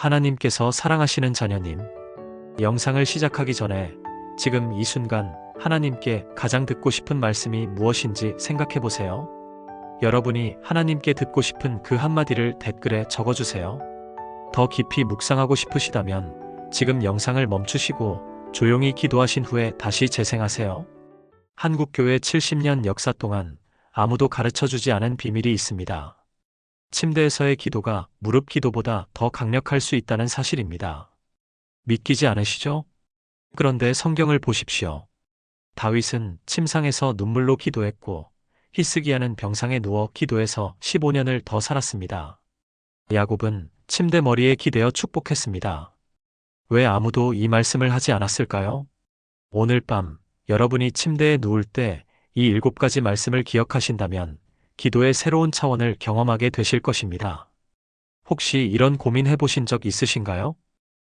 하나님께서 사랑하시는 자녀님, 영상을 시작하기 전에 지금 이 순간 하나님께 가장 듣고 싶은 말씀이 무엇인지 생각해 보세요. 여러분이 하나님께 듣고 싶은 그 한마디를 댓글에 적어주세요. 더 깊이 묵상하고 싶으시다면 지금 영상을 멈추시고 조용히 기도하신 후에 다시 재생하세요. 한국교회 70년 역사 동안 아무도 가르쳐주지 않은 비밀이 있습니다. 침대에서의 기도가 무릎 기도보다 더 강력할 수 있다는 사실입니다. 믿기지 않으시죠? 그런데 성경을 보십시오. 다윗은 침상에서 눈물로 기도했고 히스기야는 병상에 누워 기도해서 15년을 더 살았습니다. 야곱은 침대 머리에 기대어 축복했습니다. 왜 아무도 이 말씀을 하지 않았을까요? 오늘 밤 여러분이 침대에 누울 때 이 7가지 말씀을 기억하신다면 기도의 새로운 차원을 경험하게 되실 것입니다. 혹시 이런 고민 해보신 적 있으신가요?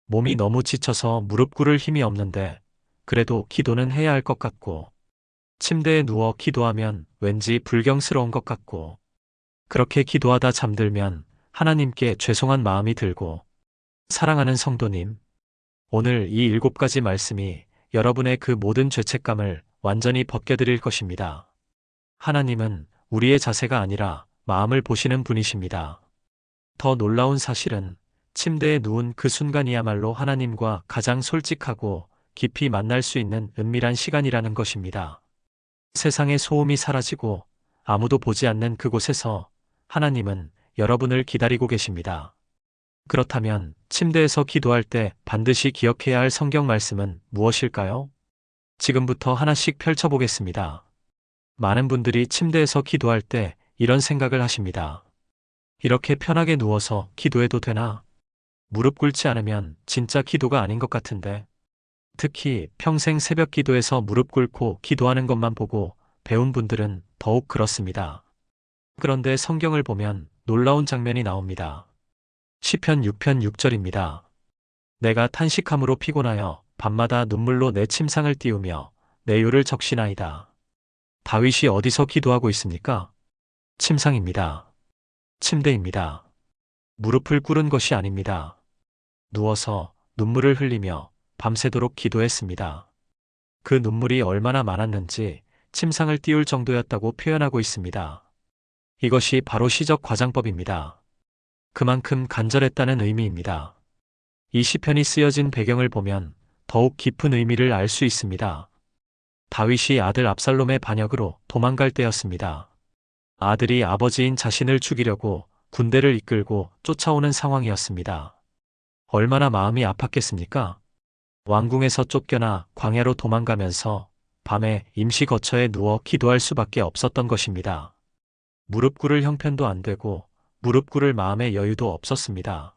몸이 너무 지쳐서 무릎 꿇을 힘이 없는데 그래도 기도는 해야 할 것 같고 침대에 누워 기도하면 왠지 불경스러운 것 같고 그렇게 기도하다 잠들면 하나님께 죄송한 마음이 들고 사랑하는 성도님, 오늘 이 7가지 말씀이 여러분의 그 모든 죄책감을 완전히 벗겨드릴 것입니다. 하나님은 우리의 자세가 아니라 마음을 보시는 분이십니다. 더 놀라운 사실은 침대에 누운 그 순간이야말로 하나님과 가장 솔직하고 깊이 만날 수 있는 은밀한 시간이라는 것입니다. 세상의 소음이 사라지고 아무도 보지 않는 그곳에서 하나님은 여러분을 기다리고 계십니다. 그렇다면 침대에서 기도할 때 반드시 기억해야 할 성경 말씀은 무엇일까요? 지금부터 하나씩 펼쳐보겠습니다. 많은 분들이 침대에서 기도할 때 이런 생각을 하십니다. 이렇게 편하게 누워서 기도해도 되나? 무릎 꿇지 않으면 진짜 기도가 아닌 것 같은데. 특히 평생 새벽 기도에서 무릎 꿇고 기도하는 것만 보고 배운 분들은 더욱 그렇습니다. 그런데 성경을 보면 놀라운 장면이 나옵니다. 시편 6편 6절입니다. 내가 탄식함으로 피곤하여 밤마다 눈물로 내 침상을 띄우며 내 요를 적시나이다. 다윗이 어디서 기도하고 있습니까? 침상입니다. 침대입니다. 무릎을 꿇은 것이 아닙니다. 누워서 눈물을 흘리며 밤새도록 기도했습니다. 그 눈물이 얼마나 많았는지 침상을 띄울 정도였다고 표현하고 있습니다. 이것이 바로 시적 과장법입니다. 그만큼 간절했다는 의미입니다. 이 시편이 쓰여진 배경을 보면 더욱 깊은 의미를 알 수 있습니다. 다윗이 아들 압살롬의 반역으로 도망갈 때였습니다. 아들이 아버지인 자신을 죽이려고 군대를 이끌고 쫓아오는 상황이었습니다. 얼마나 마음이 아팠겠습니까? 왕궁에서 쫓겨나 광야로 도망가면서 밤에 임시 거처에 누워 기도할 수밖에 없었던 것입니다. 무릎 꿇을 형편도 안 되고 무릎 꿇을 마음의 여유도 없었습니다.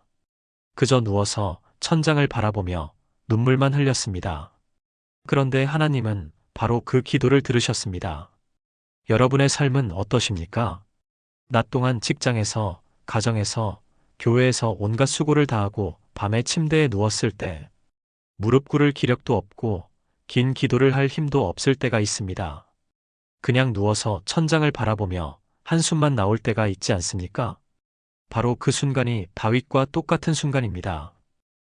그저 누워서 천장을 바라보며 눈물만 흘렸습니다. 그런데 하나님은 바로 그 기도를 들으셨습니다. 여러분의 삶은 어떠십니까? 낮 동안 직장에서, 가정에서, 교회에서 온갖 수고를 다하고 밤에 침대에 누웠을 때 무릎 꿇을 기력도 없고 긴 기도를 할 힘도 없을 때가 있습니다. 그냥 누워서 천장을 바라보며 한숨만 나올 때가 있지 않습니까? 바로 그 순간이 다윗과 똑같은 순간입니다.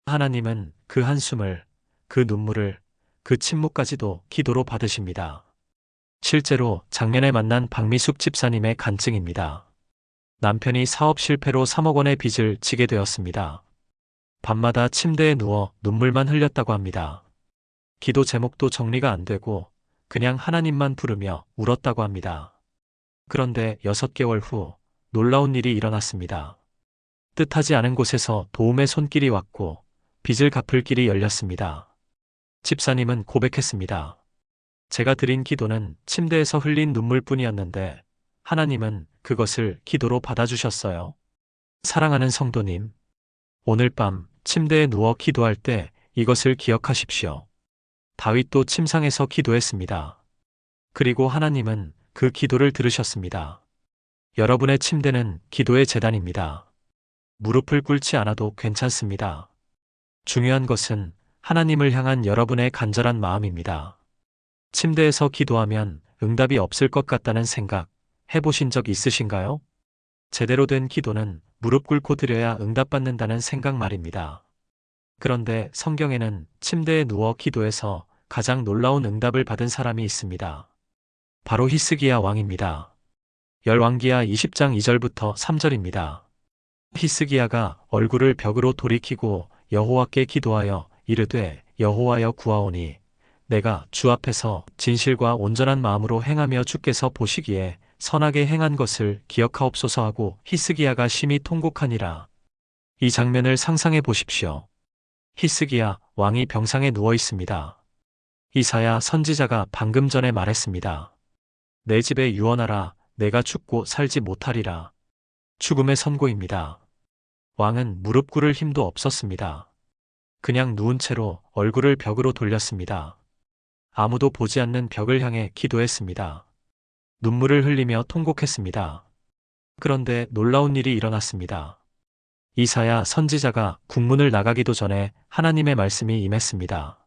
하나님은 그 한숨을, 그 눈물을, 그 침묵까지도 기도로 받으십니다. 실제로 작년에 만난 박미숙 집사님의 간증입니다. 남편이 사업 실패로 3억 원의 빚을 지게 되었습니다. 밤마다 침대에 누워 눈물만 흘렸다고 합니다. 기도 제목도 정리가 안 되고 그냥 하나님만 부르며 울었다고 합니다. 그런데 6개월 후 놀라운 일이 일어났습니다. 뜻하지 않은 곳에서 도움의 손길이 왔고 빚을 갚을 길이 열렸습니다. 집사님은 고백했습니다. 제가 드린 기도는 침대에서 흘린 눈물뿐이었는데 하나님은 그것을 기도로 받아주셨어요. 사랑하는 성도님, 오늘 밤 침대에 누워 기도할 때 이것을 기억하십시오. 다윗도 침상에서 기도했습니다. 그리고 하나님은 그 기도를 들으셨습니다. 여러분의 침대는 기도의 제단입니다. 무릎을 꿇지 않아도 괜찮습니다. 중요한 것은 하나님을 향한 여러분의 간절한 마음입니다. 침대에서 기도하면 응답이 없을 것 같다는 생각 해보신 적 있으신가요? 제대로 된 기도는 무릎 꿇고 드려야 응답받는다는 생각 말입니다. 그런데 성경에는 침대에 누워 기도해서 가장 놀라운 응답을 받은 사람이 있습니다. 바로 히스기야 왕입니다. 열왕기하 20장 2절부터 3절입니다. 히스기야가 얼굴을 벽으로 돌이키고 여호와께 기도하여 이르되 여호와여 구하오니 내가 주 앞에서 진실과 온전한 마음으로 행하며 주께서 보시기에 선하게 행한 것을 기억하옵소서 하고 히스기야가 심히 통곡하니라. 이 장면을 상상해 보십시오. 히스기야 왕이 병상에 누워 있습니다. 이사야 선지자가 방금 전에 말했습니다. 내 집에 유언하라. 내가 죽고 살지 못하리라. 죽음의 선고입니다. 왕은 무릎 꿇을 힘도 없었습니다. 그냥 누운 채로 얼굴을 벽으로 돌렸습니다. 아무도 보지 않는 벽을 향해 기도했습니다. 눈물을 흘리며 통곡했습니다. 그런데 놀라운 일이 일어났습니다. 이사야 선지자가 국문을 나가기도 전에 하나님의 말씀이 임했습니다.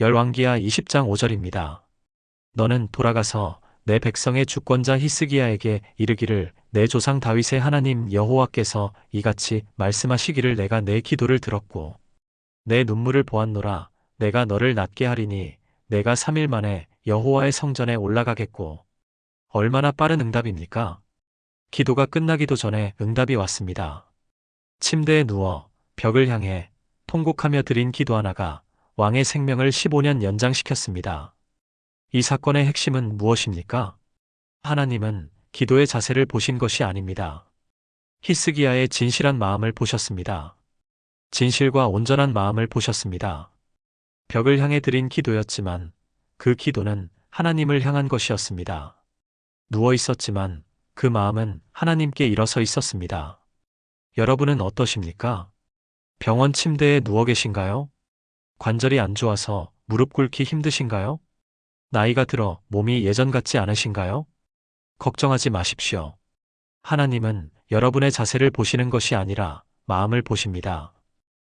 열왕기하 20장 5절입니다. 너는 돌아가서 내 백성의 주권자 히스기야에게 이르기를 내 조상 다윗의 하나님 여호와께서 이같이 말씀하시기를 내가 내 기도를 들었고 내 눈물을 보았노라. 내가 너를 낫게 하리니 내가 3일 만에 여호와의 성전에 올라가겠고. 얼마나 빠른 응답입니까? 기도가 끝나기도 전에 응답이 왔습니다. 침대에 누워 벽을 향해 통곡하며 드린 기도 하나가 왕의 생명을 15년 연장시켰습니다. 이 사건의 핵심은 무엇입니까? 하나님은 기도의 자세를 보신 것이 아닙니다. 히스기야의 진실한 마음을 보셨습니다. 진실과 온전한 마음을 보셨습니다. 벽을 향해 드린 기도였지만 그 기도는 하나님을 향한 것이었습니다. 누워 있었지만 그 마음은 하나님께 일어서 있었습니다. 여러분은 어떠십니까? 병원 침대에 누워 계신가요? 관절이 안 좋아서 무릎 꿇기 힘드신가요? 나이가 들어 몸이 예전 같지 않으신가요? 걱정하지 마십시오. 하나님은 여러분의 자세를 보시는 것이 아니라 마음을 보십니다.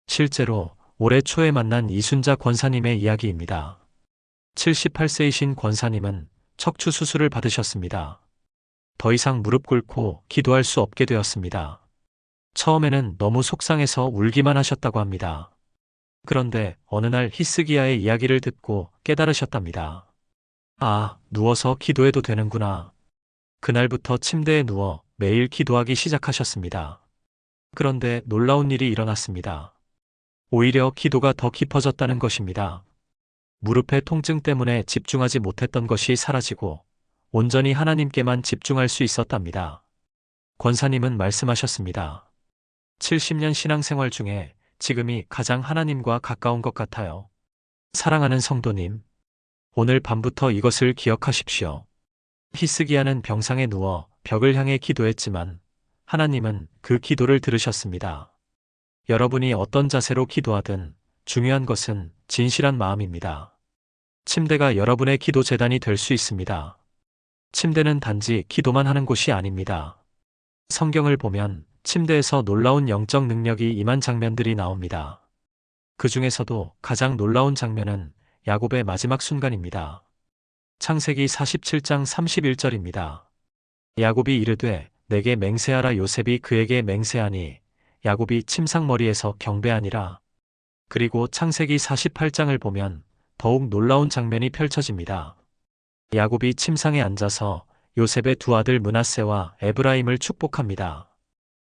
실제로 올해 초에 만난 이순자 권사님의 이야기입니다. 78세이신 권사님은 척추 수술을 받으셨습니다. 더 이상 무릎 꿇고 기도할 수 없게 되었습니다. 처음에는 너무 속상해서 울기만 하셨다고 합니다. 그런데 어느 날 히스기야의 이야기를 듣고 깨달으셨답니다. 아, 누워서 기도해도 되는구나. 그날부터 침대에 누워 매일 기도하기 시작하셨습니다. 그런데 놀라운 일이 일어났습니다. 오히려 기도가 더 깊어졌다는 것입니다. 무릎의 통증 때문에 집중하지 못했던 것이 사라지고 온전히 하나님께만 집중할 수 있었답니다. 권사님은 말씀하셨습니다. 70년 신앙생활 중에 지금이 가장 하나님과 가까운 것 같아요. 사랑하는 성도님, 오늘 밤부터 이것을 기억하십시오. 히스기야는 병상에 누워 벽을 향해 기도했지만 하나님은 그 기도를 들으셨습니다. 여러분이 어떤 자세로 기도하든 중요한 것은 진실한 마음입니다. 침대가 여러분의 기도 제단이 될 수 있습니다. 침대는 단지 기도만 하는 곳이 아닙니다. 성경을 보면 침대에서 놀라운 영적 능력이 임한 장면들이 나옵니다. 그 중에서도 가장 놀라운 장면은 야곱의 마지막 순간입니다. 창세기 47장 31절입니다. 야곱이 이르되 내게 맹세하라. 요셉이 그에게 맹세하니 야곱이 침상머리에서 경배하니라. 그리고 창세기 48장을 보면 더욱 놀라운 장면이 펼쳐집니다. 야곱이 침상에 앉아서 요셉의 두 아들 므낫세와 에브라임을 축복합니다.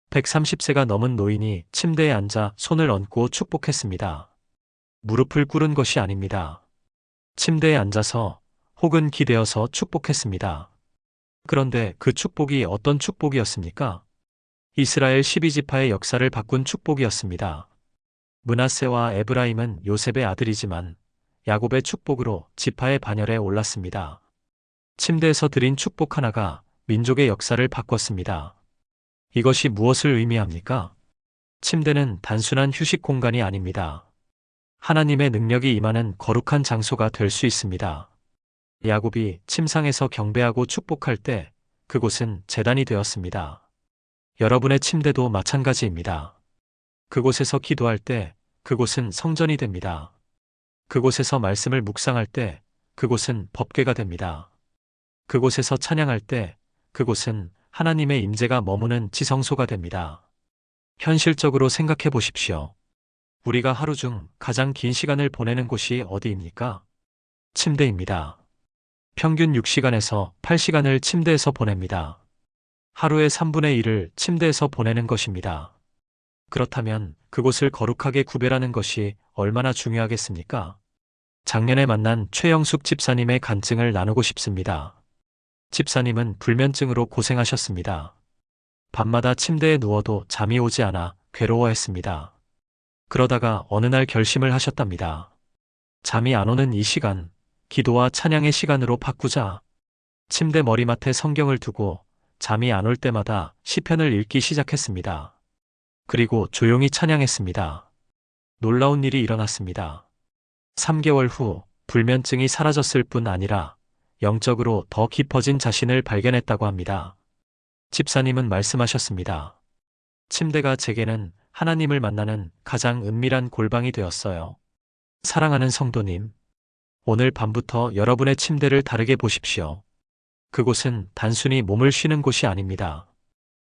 130세가 넘은 노인이 침대에 앉아 손을 얹고 축복했습니다. 무릎을 꿇은 것이 아닙니다. 침대에 앉아서 혹은 기대어서 축복했습니다. 그런데 그 축복이 어떤 축복이었습니까? 이스라엘 12지파의 역사를 바꾼 축복이었습니다. 므낫세와 에브라임은 요셉의 아들이지만 야곱의 축복으로 지파의 반열에 올랐습니다. 침대에서 드린 축복 하나가 민족의 역사를 바꿨습니다. 이것이 무엇을 의미합니까? 침대는 단순한 휴식 공간이 아닙니다. 하나님의 능력이 임하는 거룩한 장소가 될 수 있습니다. 야곱이 침상에서 경배하고 축복할 때 그곳은 제단이 되었습니다. 여러분의 침대도 마찬가지입니다. 그곳에서 기도할 때 그곳은 성전이 됩니다. 그곳에서 말씀을 묵상할 때 그곳은 법궤가 됩니다. 그곳에서 찬양할 때 그곳은 하나님의 임재가 머무는 지성소가 됩니다. 현실적으로 생각해 보십시오. 우리가 하루 중 가장 긴 시간을 보내는 곳이 어디입니까? 침대입니다. 평균 6시간에서 8시간을 침대에서 보냅니다. 하루의 3분의 1을 침대에서 보내는 것입니다. 그렇다면 그곳을 거룩하게 구별하는 것이 얼마나 중요하겠습니까? 작년에 만난 최영숙 집사님의 간증을 나누고 싶습니다. 집사님은 불면증으로 고생하셨습니다. 밤마다 침대에 누워도 잠이 오지 않아 괴로워했습니다. 그러다가 어느 날 결심을 하셨답니다. 잠이 안 오는 이 시간, 기도와 찬양의 시간으로 바꾸자. 침대 머리맡에 성경을 두고 잠이 안 올 때마다 시편을 읽기 시작했습니다. 그리고 조용히 찬양했습니다. 놀라운 일이 일어났습니다. 3개월 후 불면증이 사라졌을 뿐 아니라 영적으로 더 깊어진 자신을 발견했다고 합니다. 집사님은 말씀하셨습니다. 침대가 제게는 하나님을 만나는 가장 은밀한 골방이 되었어요. 사랑하는 성도님, 오늘 밤부터 여러분의 침대를 다르게 보십시오. 그곳은 단순히 몸을 쉬는 곳이 아닙니다.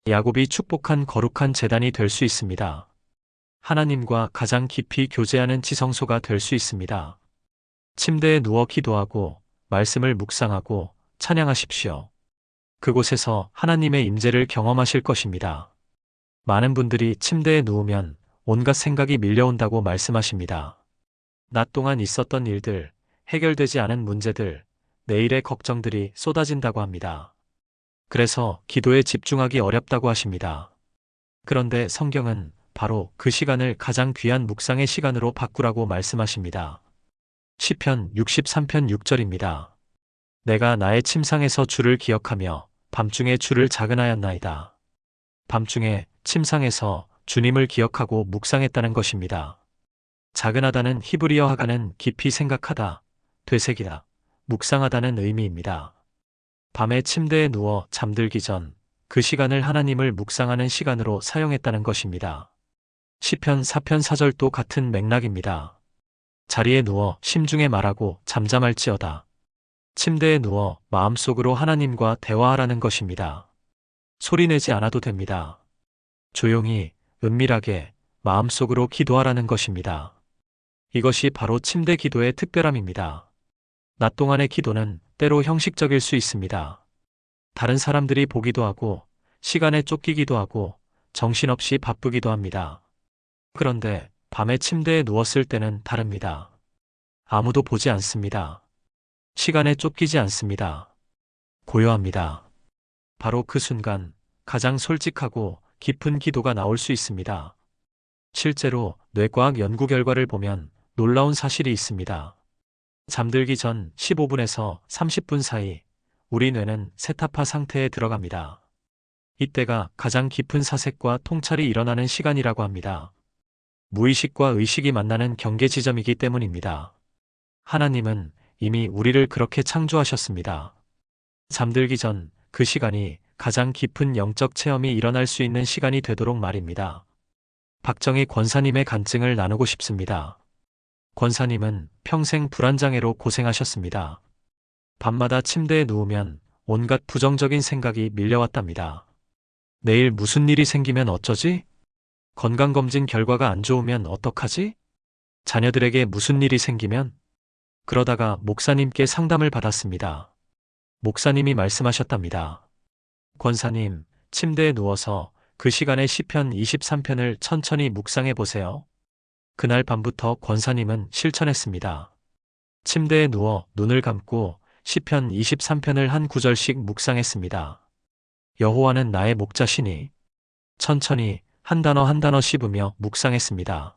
야곱이 축복한 거룩한 제단이 될 수 있습니다. 하나님과 가장 깊이 교제하는 지성소가 될 수 있습니다. 침대에 누워 기도하고 말씀을 묵상하고 찬양하십시오. 그곳에서 하나님의 임재를 경험하실 것입니다. 많은 분들이 침대에 누우면 온갖 생각이 밀려온다고 말씀하십니다. 낮 동안 있었던 일들, 해결되지 않은 문제들, 내일의 걱정들이 쏟아진다고 합니다. 그래서 기도에 집중하기 어렵다고 하십니다. 그런데 성경은 바로 그 시간을 가장 귀한 묵상의 시간으로 바꾸라고 말씀하십니다. 시편 63편 6절입니다. 내가 나의 침상에서 주를 기억하며 밤중에 주를 작은하였나이다. 밤중에 침상에서 주님을 기억하고 묵상했다는 것입니다. 작은하다는 히브리어 하가는 깊이 생각하다, 되새기다, 묵상하다는 의미입니다. 밤에 침대에 누워 잠들기 전 그 시간을 하나님을 묵상하는 시간으로 사용했다는 것입니다. 시편 4편 4절도 같은 맥락입니다. 자리에 누워 심중에 말하고 잠잠할지어다. 침대에 누워 마음속으로 하나님과 대화하라는 것입니다. 소리내지 않아도 됩니다. 조용히, 은밀하게 마음속으로 기도하라는 것입니다. 이것이 바로 침대 기도의 특별함입니다. 낮 동안의 기도는 때로 형식적일 수 있습니다. 다른 사람들이 보기도 하고, 시간에 쫓기기도 하고, 정신없이 바쁘기도 합니다. 그런데 밤에 침대에 누웠을 때는 다릅니다. 아무도 보지 않습니다. 시간에 쫓기지 않습니다. 고요합니다. 바로 그 순간 가장 솔직하고 깊은 기도가 나올 수 있습니다. 실제로 뇌과학 연구 결과를 보면 놀라운 사실이 있습니다. 잠들기 전 15분에서 30분 사이 우리 뇌는 세타파 상태에 들어갑니다. 이때가 가장 깊은 사색과 통찰이 일어나는 시간이라고 합니다. 무의식과 의식이 만나는 경계 지점이기 때문입니다. 하나님은 이미 우리를 그렇게 창조하셨습니다. 잠들기 전 그 시간이 가장 깊은 영적 체험이 일어날 수 있는 시간이 되도록 말입니다. 박정희 권사님의 간증을 나누고 싶습니다. 권사님은 평생 불안장애로 고생하셨습니다. 밤마다 침대에 누우면 온갖 부정적인 생각이 밀려왔답니다. 내일 무슨 일이 생기면 어쩌지? 건강검진 결과가 안 좋으면 어떡하지? 자녀들에게 무슨 일이 생기면? 그러다가 목사님께 상담을 받았습니다. 목사님이 말씀하셨답니다. 권사님, 침대에 누워서 그 시간에 시편 23편을 천천히 묵상해 보세요. 그날 밤부터 권사님은 실천했습니다. 침대에 누워 눈을 감고 시편 23편을 한 구절씩 묵상했습니다. 여호와는 나의 목자시니 천천히 한 단어 한 단어 씹으며 묵상했습니다.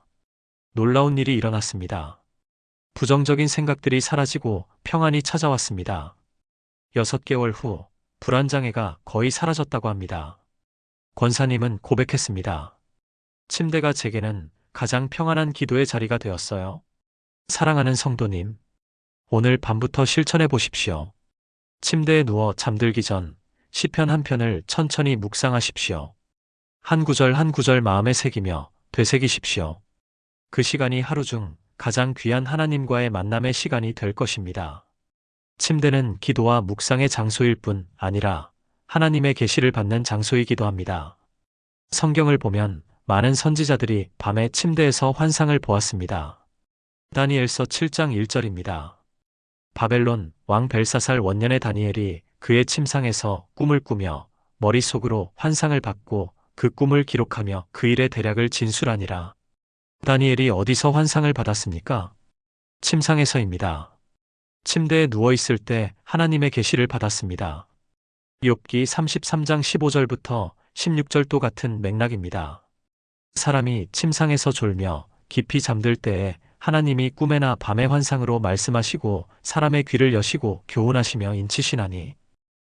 놀라운 일이 일어났습니다. 부정적인 생각들이 사라지고 평안이 찾아왔습니다. 6개월 후 불안장애가 거의 사라졌다고 합니다. 권사님은 고백했습니다. 침대가 제게는 가장 평안한 기도의 자리가 되었어요. 사랑하는 성도님, 오늘 밤부터 실천해 보십시오. 침대에 누워 잠들기 전 시편 한 편을 천천히 묵상하십시오. 한 구절 한 구절 마음에 새기며 되새기십시오. 그 시간이 하루 중 가장 귀한 하나님과의 만남의 시간이 될 것입니다. 침대는 기도와 묵상의 장소일 뿐 아니라 하나님의 계시를 받는 장소이기도 합니다. 성경을 보면 많은 선지자들이 밤에 침대에서 환상을 보았습니다. 다니엘서 7장 1절입니다. 바벨론 왕 벨사살 원년의 다니엘이 그의 침상에서 꿈을 꾸며 머릿속으로 환상을 받고 그 꿈을 기록하며 그 일의 대략을 진술하니라. 다니엘이 어디서 환상을 받았습니까? 침상에서입니다. 침대에 누워있을 때 하나님의 계시를 받았습니다. 욥기 33장 15절부터 16절도 같은 맥락입니다. 사람이 침상에서 졸며 깊이 잠들 때에 하나님이 꿈에나 밤의 환상으로 말씀하시고 사람의 귀를 여시고 교훈하시며 인치시나니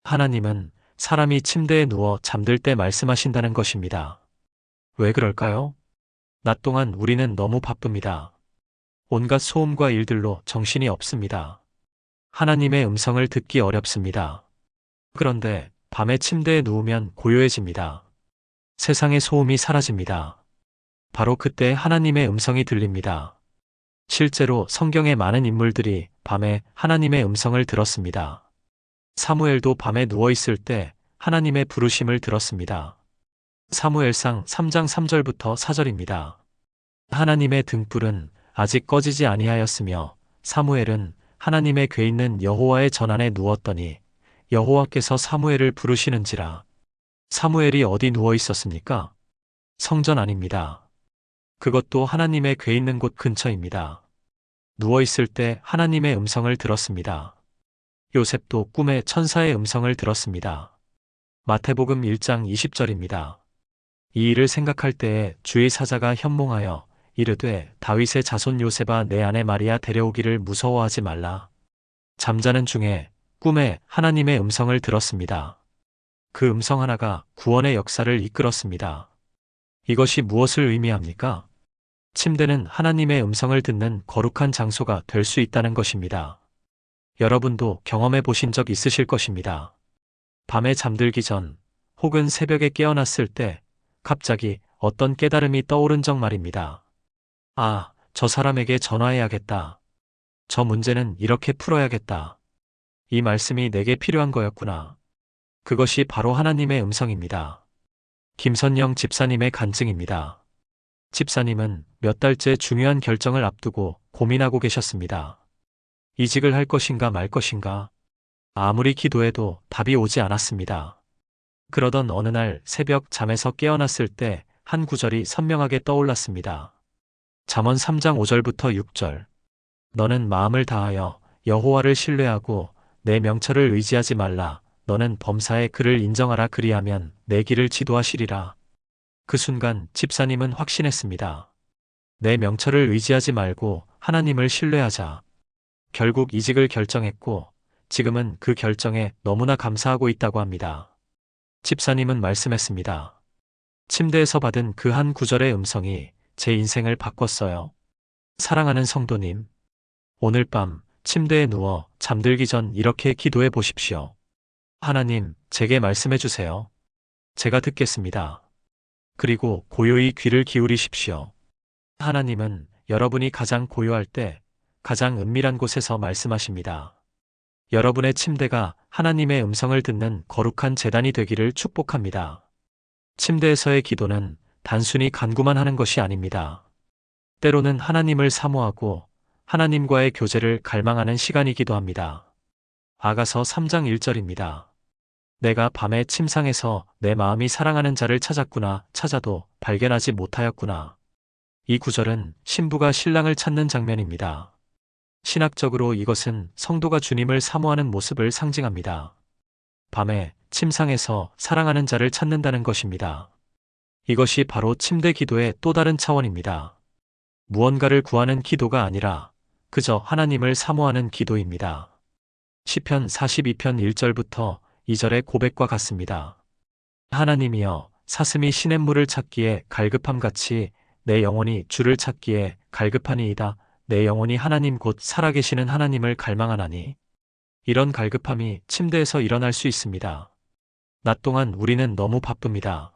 하나님은 사람이 침대에 누워 잠들 때 말씀하신다는 것입니다. 왜 그럴까요? 낮 동안 우리는 너무 바쁩니다. 온갖 소음과 일들로 정신이 없습니다. 하나님의 음성을 듣기 어렵습니다. 그런데 밤에 침대에 누우면 고요해집니다. 세상의 소음이 사라집니다. 바로 그때 하나님의 음성이 들립니다. 실제로 성경의 많은 인물들이 밤에 하나님의 음성을 들었습니다. 사무엘도 밤에 누워있을 때 하나님의 부르심을 들었습니다. 사무엘상 3장 3절부터 4절입니다. 하나님의 등불은 아직 꺼지지 아니하였으며 사무엘은 하나님의 궤 있는 여호와의 전안에 누웠더니 여호와께서 사무엘을 부르시는지라. 사무엘이 어디 누워 있었습니까? 성전 아닙니다. 그것도 하나님의 궤 있는 곳 근처입니다. 누워 있을 때 하나님의 음성을 들었습니다. 요셉도 꿈에 천사의 음성을 들었습니다. 마태복음 1장 20절입니다. 이 일을 생각할 때에 주의 사자가 현몽하여 이르되 다윗의 자손 요셉아 내 아내 마리아 데려오기를 무서워하지 말라. 잠자는 중에 꿈에 하나님의 음성을 들었습니다. 그 음성 하나가 구원의 역사를 이끌었습니다. 이것이 무엇을 의미합니까? 침대는 하나님의 음성을 듣는 거룩한 장소가 될 수 있다는 것입니다. 여러분도 경험해 보신 적 있으실 것입니다. 밤에 잠들기 전 혹은 새벽에 깨어났을 때 갑자기 어떤 깨달음이 떠오른 적 말입니다. 아, 저 사람에게 전화해야겠다. 저 문제는 이렇게 풀어야겠다. 이 말씀이 내게 필요한 거였구나. 그것이 바로 하나님의 음성입니다. 김선영 집사님의 간증입니다. 집사님은 몇 달째 중요한 결정을 앞두고 고민하고 계셨습니다. 이직을 할 것인가 말 것인가. 아무리 기도해도 답이 오지 않았습니다. 그러던 어느 날 새벽 잠에서 깨어났을 때 한 구절이 선명하게 떠올랐습니다. 잠언 3장 5절부터 6절. 너는 마음을 다하여 여호와를 신뢰하고 내 명철을 의지하지 말라. 너는 범사에 그를 인정하라. 그리하면 내 길을 지도하시리라. 그 순간 집사님은 확신했습니다. 내 명철을 의지하지 말고 하나님을 신뢰하자. 결국 이직을 결정했고 지금은 그 결정에 너무나 감사하고 있다고 합니다. 집사님은 말씀했습니다. 침대에서 받은 그 한 구절의 음성이 제 인생을 바꿨어요. 사랑하는 성도님, 오늘 밤 침대에 누워 잠들기 전 이렇게 기도해 보십시오. 하나님, 제게 말씀해 주세요. 제가 듣겠습니다. 그리고 고요히 귀를 기울이십시오. 하나님은 여러분이 가장 고요할 때 가장 은밀한 곳에서 말씀하십니다. 여러분의 침대가 하나님의 음성을 듣는 거룩한 제단이 되기를 축복합니다. 침대에서의 기도는 단순히 간구만 하는 것이 아닙니다. 때로는 하나님을 사모하고 하나님과의 교제를 갈망하는 시간이기도 합니다. 아가서 3장 1절입니다. 내가 밤에 침상에서 내 마음이 사랑하는 자를 찾았구나. 찾아도 발견하지 못하였구나. 이 구절은 신부가 신랑을 찾는 장면입니다. 신학적으로 이것은 성도가 주님을 사모하는 모습을 상징합니다. 밤에 침상에서 사랑하는 자를 찾는다는 것입니다. 이것이 바로 침대 기도의 또 다른 차원입니다. 무언가를 구하는 기도가 아니라 그저 하나님을 사모하는 기도입니다. 시편 42편 1절부터 2절의 고백과 같습니다. 하나님이여, 사슴이 시냇물을 찾기에 갈급함같이 내 영혼이 주를 찾기에 갈급하니이다. 내 영혼이 하나님 곧 살아계시는 하나님을 갈망하나니. 이런 갈급함이 침대에서 일어날 수 있습니다. 낮 동안 우리는 너무 바쁩니다.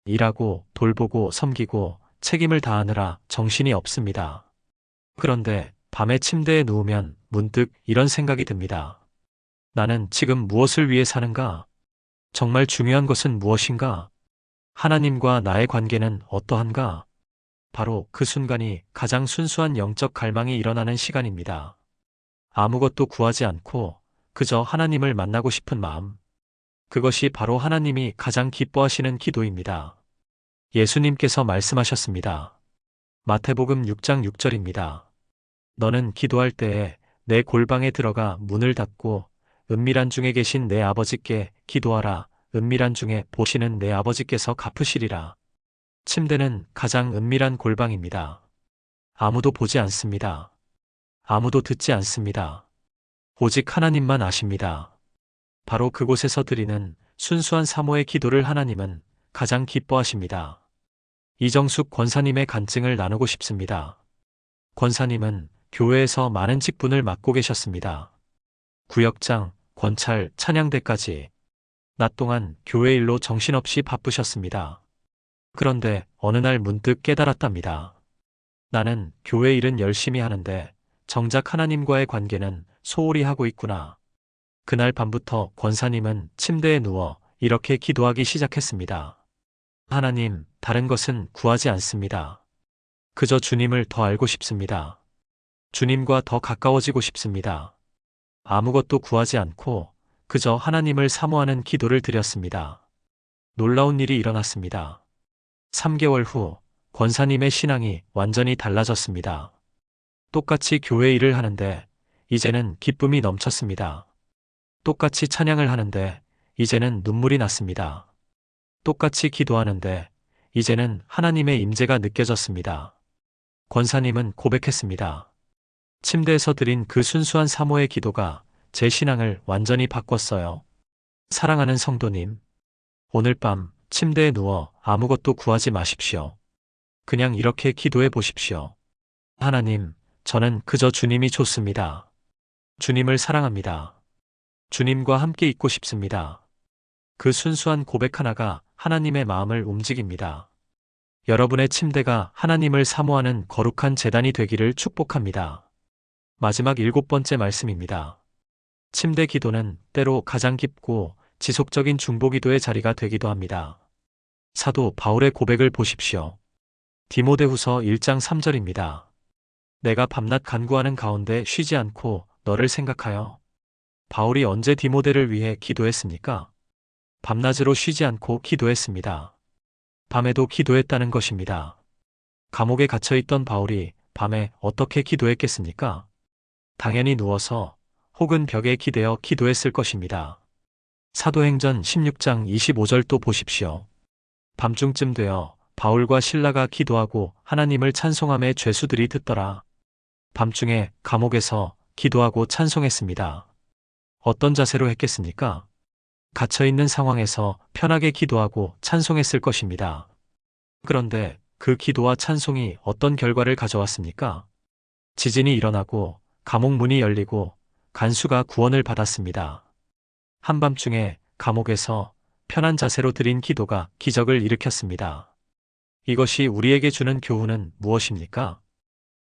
일하고 돌보고 섬기고 책임을 다하느라 정신이 없습니다. 그런데 밤에 침대에 누우면 문득 이런 생각이 듭니다. 나는 지금 무엇을 위해 사는가? 정말 중요한 것은 무엇인가? 하나님과 나의 관계는 어떠한가? 바로 그 순간이 가장 순수한 영적 갈망이 일어나는 시간입니다. 아무것도 구하지 않고 그저 하나님을 만나고 싶은 마음. 그것이 바로 하나님이 가장 기뻐하시는 기도입니다. 예수님께서 말씀하셨습니다. 마태복음 6장 6절입니다. 너는 기도할 때에 내 골방에 들어가 문을 닫고 은밀한 중에 계신 내 아버지께 기도하라. 은밀한 중에 보시는 내 아버지께서 갚으시리라. 침대는 가장 은밀한 골방입니다. 아무도 보지 않습니다. 아무도 듣지 않습니다. 오직 하나님만 아십니다. 바로 그곳에서 드리는 순수한 사모의 기도를 하나님은 가장 기뻐하십니다. 이정숙 권사님의 간증을 나누고 싶습니다. 권사님은 교회에서 많은 직분을 맡고 계셨습니다. 구역장, 권찰, 찬양대까지 낮 동안 교회 일로 정신없이 바쁘셨습니다. 그런데 어느 날 문득 깨달았답니다. 나는 교회 일은 열심히 하는데 정작 하나님과의 관계는 소홀히 하고 있구나. 그날 밤부터 권사님은 침대에 누워 이렇게 기도하기 시작했습니다. 하나님, 다른 것은 구하지 않습니다. 그저 주님을 더 알고 싶습니다. 주님과 더 가까워지고 싶습니다. 아무것도 구하지 않고 그저 하나님을 사모하는 기도를 드렸습니다. 놀라운 일이 일어났습니다. 3개월 후 권사님의 신앙이 완전히 달라졌습니다. 똑같이 교회 일을 하는데 이제는 기쁨이 넘쳤습니다. 똑같이 찬양을 하는데 이제는 눈물이 났습니다. 똑같이 기도하는데 이제는 하나님의 임재가 느껴졌습니다. 권사님은 고백했습니다. 침대에서 드린 그 순수한 사모의 기도가 제 신앙을 완전히 바꿨어요. 사랑하는 성도님, 오늘 밤 침대에 누워 아무것도 구하지 마십시오. 그냥 이렇게 기도해 보십시오. 하나님, 저는 그저 주님이 좋습니다. 주님을 사랑합니다. 주님과 함께 있고 싶습니다. 그 순수한 고백 하나가 하나님의 마음을 움직입니다. 여러분의 침대가 하나님을 사모하는 거룩한 제단이 되기를 축복합니다. 마지막 7번째 말씀입니다. 침대 기도는 때로 가장 깊고 지속적인 중보기도의 자리가 되기도 합니다. 사도 바울의 고백을 보십시오. 디모데후서 1장 3절입니다. 내가 밤낮 간구하는 가운데 쉬지 않고 너를 생각하여. 바울이 언제 디모데를 위해 기도했습니까? 밤낮으로 쉬지 않고 기도했습니다. 밤에도 기도했다는 것입니다. 감옥에 갇혀있던 바울이 밤에 어떻게 기도했겠습니까? 당연히 누워서 혹은 벽에 기대어 기도했을 것입니다. 사도행전 16장 25절도 보십시오. 밤중쯤 되어 바울과 실라가 기도하고 하나님을 찬송함에 죄수들이 듣더라. 밤중에 감옥에서 기도하고 찬송했습니다. 어떤 자세로 했겠습니까? 갇혀있는 상황에서 편하게 기도하고 찬송했을 것입니다. 그런데 그 기도와 찬송이 어떤 결과를 가져왔습니까? 지진이 일어나고 감옥 문이 열리고 간수가 구원을 받았습니다. 한밤중에 감옥에서 편한 자세로 드린 기도가 기적을 일으켰습니다. 이것이 우리에게 주는 교훈은 무엇입니까?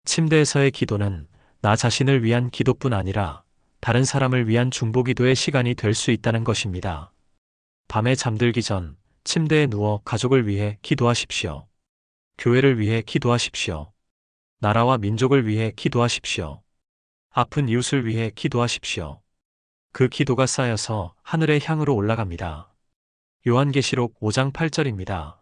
침대에서의 기도는 나 자신을 위한 기도뿐 아니라 다른 사람을 위한 중보기도의 시간이 될 수 있다는 것입니다. 밤에 잠들기 전 침대에 누워 가족을 위해 기도하십시오. 교회를 위해 기도하십시오. 나라와 민족을 위해 기도하십시오. 아픈 이웃을 위해 기도하십시오. 그 기도가 쌓여서 하늘의 향으로 올라갑니다. 요한계시록 5장 8절입니다.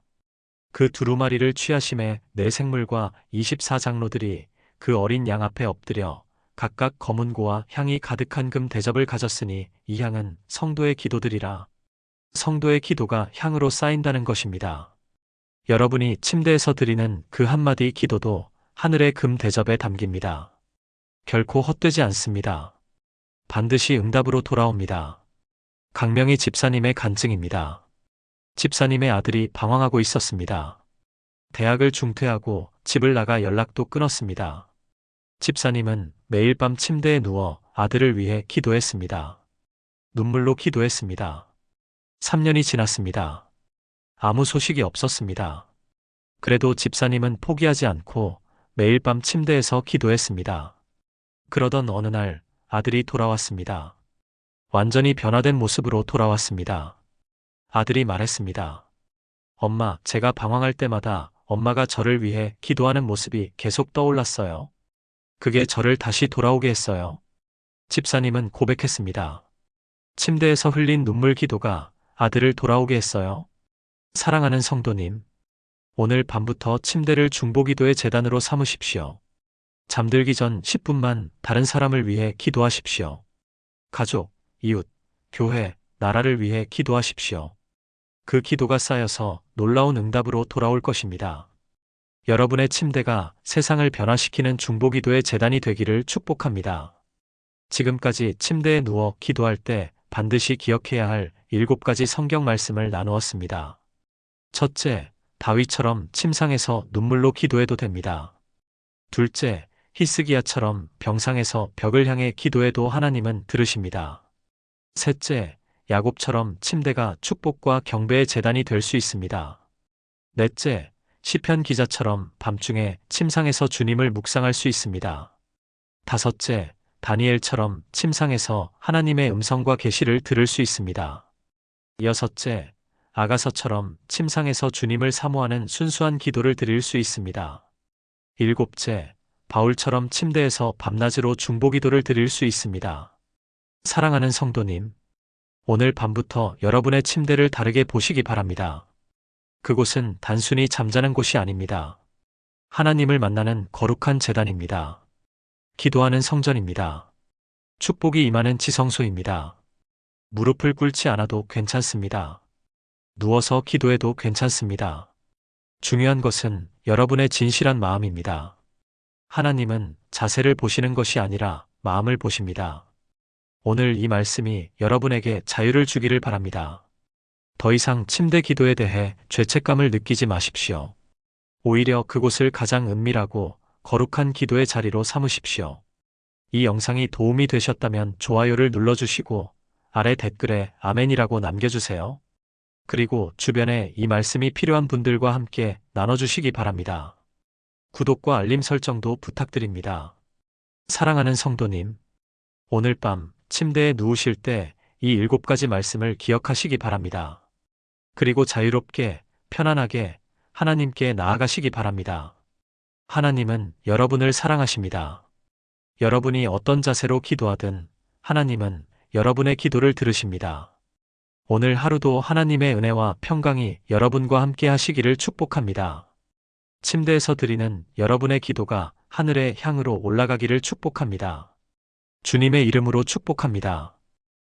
그 두루마리를 취하심에 네 생물과 24장로들이 그 어린 양 앞에 엎드려 각각 검은 고와 향이 가득한 금 대접을 가졌으니 이 향은 성도의 기도들이라. 성도의 기도가 향으로 쌓인다는 것입니다. 여러분이 침대에서 드리는 그 한마디 기도도 하늘의 금 대접에 담깁니다. 결코 헛되지 않습니다. 반드시 응답으로 돌아옵니다. 강명희 집사님의 간증입니다. 집사님의 아들이 방황하고 있었습니다. 대학을 중퇴하고 집을 나가 연락도 끊었습니다. 집사님은 매일 밤 침대에 누워 아들을 위해 기도했습니다. 눈물로 기도했습니다. 3년이 지났습니다. 아무 소식이 없었습니다. 그래도 집사님은 포기하지 않고 매일 밤 침대에서 기도했습니다. 그러던 어느 날 아들이 돌아왔습니다. 완전히 변화된 모습으로 돌아왔습니다. 아들이 말했습니다. 엄마, 제가 방황할 때마다 엄마가 저를 위해 기도하는 모습이 계속 떠올랐어요. 그게 저를 다시 돌아오게 했어요. 집사님은 고백했습니다. 침대에서 흘린 눈물 기도가 아들을 돌아오게 했어요. 사랑하는 성도님, 오늘 밤부터 침대를 중보기도의 제단으로 삼으십시오. 잠들기 전 10분만 다른 사람을 위해 기도하십시오. 가족, 이웃, 교회, 나라를 위해 기도하십시오. 그 기도가 쌓여서 놀라운 응답으로 돌아올 것입니다. 여러분의 침대가 세상을 변화시키는 중보기도의 제단이 되기를 축복합니다. 지금까지 침대에 누워 기도할 때 반드시 기억해야 할 7가지 성경 말씀을 나누었습니다. 첫째, 다윗처럼 침상에서 눈물로 기도해도 됩니다. 둘째, 히스기야처럼 병상에서 벽을 향해 기도해도 하나님은 들으십니다. 셋째, 야곱처럼 침대가 축복과 경배의 제단이 될 수 있습니다. 넷째, 시편 기자처럼 밤중에 침상에서 주님을 묵상할 수 있습니다. 다섯째, 다니엘처럼 침상에서 하나님의 음성과 계시를 들을 수 있습니다. 여섯째, 아가서처럼 침상에서 주님을 사모하는 순수한 기도를 드릴 수 있습니다. 일곱째, 바울처럼 침대에서 밤낮으로 중보기도를 드릴 수 있습니다. 사랑하는 성도님, 오늘 밤부터 여러분의 침대를 다르게 보시기 바랍니다. 그곳은 단순히 잠자는 곳이 아닙니다. 하나님을 만나는 거룩한 제단입니다. 기도하는 성전입니다. 축복이 임하는 지성소입니다. 무릎을 꿇지 않아도 괜찮습니다. 누워서 기도해도 괜찮습니다. 중요한 것은 여러분의 진실한 마음입니다. 하나님은 자세를 보시는 것이 아니라 마음을 보십니다. 오늘 이 말씀이 여러분에게 자유를 주기를 바랍니다. 더 이상 침대 기도에 대해 죄책감을 느끼지 마십시오. 오히려 그곳을 가장 은밀하고 거룩한 기도의 자리로 삼으십시오. 이 영상이 도움이 되셨다면 좋아요를 눌러주시고 아래 댓글에 아멘이라고 남겨주세요. 그리고 주변에 이 말씀이 필요한 분들과 함께 나눠주시기 바랍니다. 구독과 알림 설정도 부탁드립니다. 사랑하는 성도님, 오늘 밤 침대에 누우실 때 이 7가지 말씀을 기억하시기 바랍니다. 그리고 자유롭게, 편안하게 하나님께 나아가시기 바랍니다. 하나님은 여러분을 사랑하십니다. 여러분이 어떤 자세로 기도하든 하나님은 여러분의 기도를 들으십니다. 오늘 하루도 하나님의 은혜와 평강이 여러분과 함께 하시기를 축복합니다. 침대에서 드리는 여러분의 기도가 하늘의 향으로 올라가기를 축복합니다. 주님의 이름으로 축복합니다.